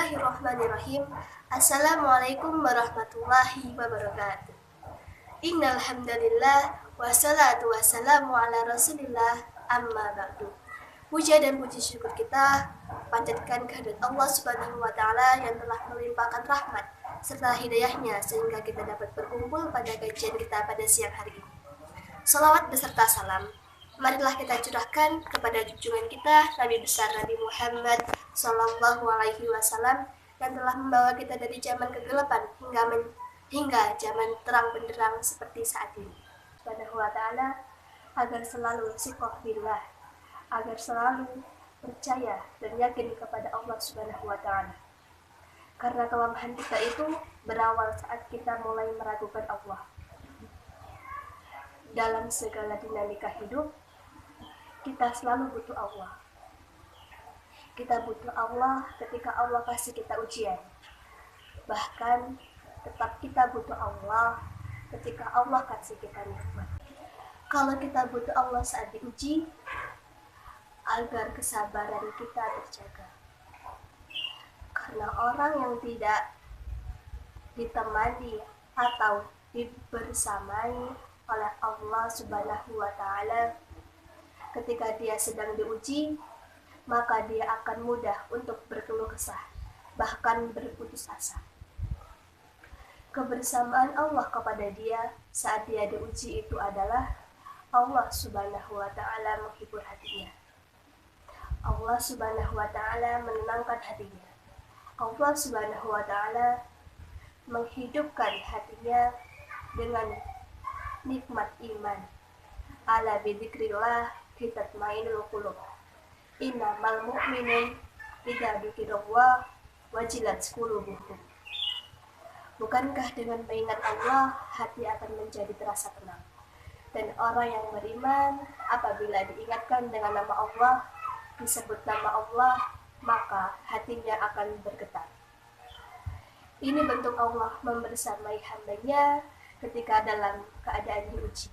Bismillahirrahmanirrahim. Assalamualaikum warahmatullahi wabarakatuh. Innal hamdalillah wassalatu wassalamu ala Rasulillah amma ba'du. Puja dan puji syukur kita panjatkan kehadirat Allah Subhanahu wa taala yang telah melimpahkan rahmat serta hidayahnya sehingga kita dapat berkumpul pada kajian kita pada siang hari ini. Salawat beserta salam marilah kita curahkan kepada junjungan kita Nabi besar Nabi Muhammad Sallallahu Alaihi Wasallam yang telah membawa kita dari zaman kegelapan hingga zaman terang benderang seperti saat ini. Subhanahu wa taala agar selalu siqah billah, agar selalu percaya dan yakin kepada Allah Subhanahu wa taala. Karena kelemahan kita itu berawal saat kita mulai meragukan Allah. Dalam segala dinamika hidup, kita selalu butuh Allah. Kita butuh Allah ketika Allah kasih kita ujian. Bahkan tetap kita butuh Allah ketika Allah kasih kita nikmat. Kalau kita butuh Allah saat diuji, agar kesabaran kita terjaga. Karena orang yang tidak ditemani atau dibersamai oleh Allah Subhanahu wa taala ketika dia sedang diuji, maka dia akan mudah untuk berkeluh kesah, bahkan berputus asa. Kebersamaan Allah kepada dia saat dia diuji itu adalah Allah Subhanahu wa taala menghibur hatinya. Allah Subhanahu wa taala menenangkan hatinya. Allah Subhanahu wa taala menghidupkan hatinya dengan nikmat iman. Ala bidzikrillah tatma'innul qulub. Innamal mu'minun idza dzukirallah wajilat qulubuhum. Bukankah dengan mengingat Allah hati akan menjadi terasa tenang? Dan orang yang beriman apabila diingatkan dengan nama Allah, disebut nama Allah, maka hatinya akan bergetar. Ini bentuk Allah membersamai hambanya ketika dalam keadaan diuji.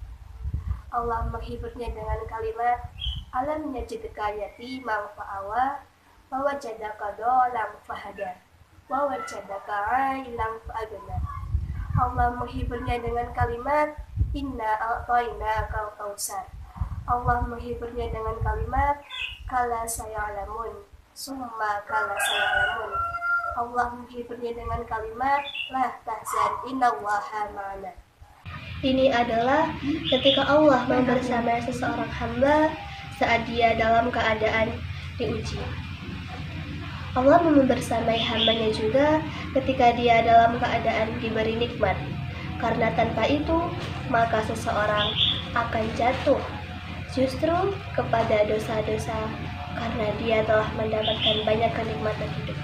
Allah menghiburnya dengan kalimat alam yajidka yatiman fa'awa wa wajadaka dhalam fahada wa wajadaka 'ailan fa'agna. Allah menghiburnya dengan kalimat inna a'tainakal kautsar. Allah menghiburnya dengan kalimat kala sayalamun summa kala sayalamun. Allah menghiburnya dengan kalimat la tahzan innallaha ma'ana. Ini adalah ketika Allah membersamai seseorang hamba saat dia dalam keadaan diuji. Allah membersamai hambanya juga ketika dia dalam keadaan diberi nikmat. Karena tanpa itu, maka seseorang akan jatuh justru kepada dosa-dosa karena dia telah mendapatkan banyak kenikmatan hidup.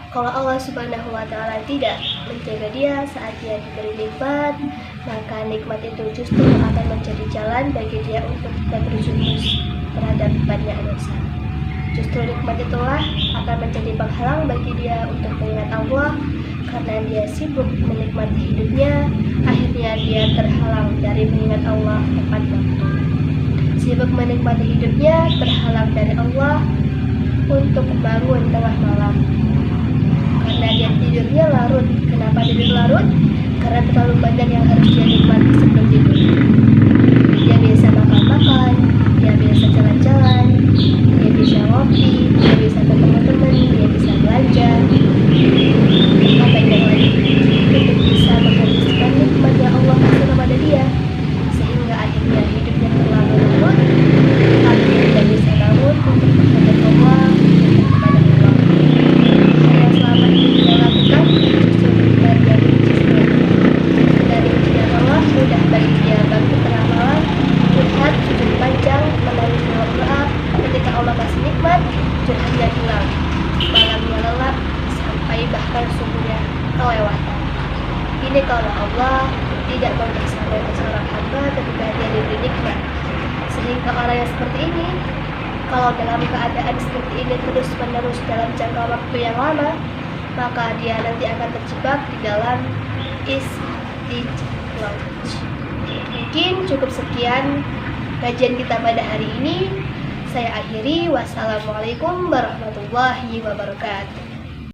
Kalau Allah Subhanahu wa taala tidak menjaga dia saat dia diberi nikmat, maka nikmat itu justru akan menjadi jalan bagi dia untuk terjerumus terhadap banyak dosa. Justru nikmat itulah akan menjadi penghalang bagi dia untuk mengingat Allah. Karena dia sibuk menikmati hidupnya, akhirnya dia terhalang dari mengingat Allah tepat waktu. Sibuk menikmati hidupnya, terhalang dari Allah untuk bangun tengah malam. Karena dia tidurnya larut. Kenapa tidur larut? Karena terlalu banyak yang harus dia nikmati sebelum tidur. Dia biasa makan-makan, dia biasa jalan-jalan, dia bisa ngopi, dia bisa ketemu teman, dia bisa belanja. Apa yang lain untuk bisa menghabiskan nikmat yang Allah kasih kepada dia, sehingga akhirnya hidupnya terlalu larut, lalu dia tidak bisa bangun untuk menghadap Allah kepada Allah. Yang selama ini dia lakukan justru bagian dari ujian Allah sudah bagi dia bangkit tengah malam, curhat, sujud panjang, menangis doa ketika Allah kasih nikmat, curhatnya hilang, malamnya lelap sampai bahkan subuhnya kelewatan. Ini kalau Allah tidak membersamai seorang hamba ketika dia diberi nikmat. Sehingga orang yang seperti ini, kalau dalam keadaan seperti ini terus-menerus dalam jangka waktu yang lama, maka dia nanti akan terjebak di dalam istiqlal. Mungkin cukup sekian kajian kita pada hari ini. Saya akhiri. Wassalamualaikum warahmatullahi wabarakatuh.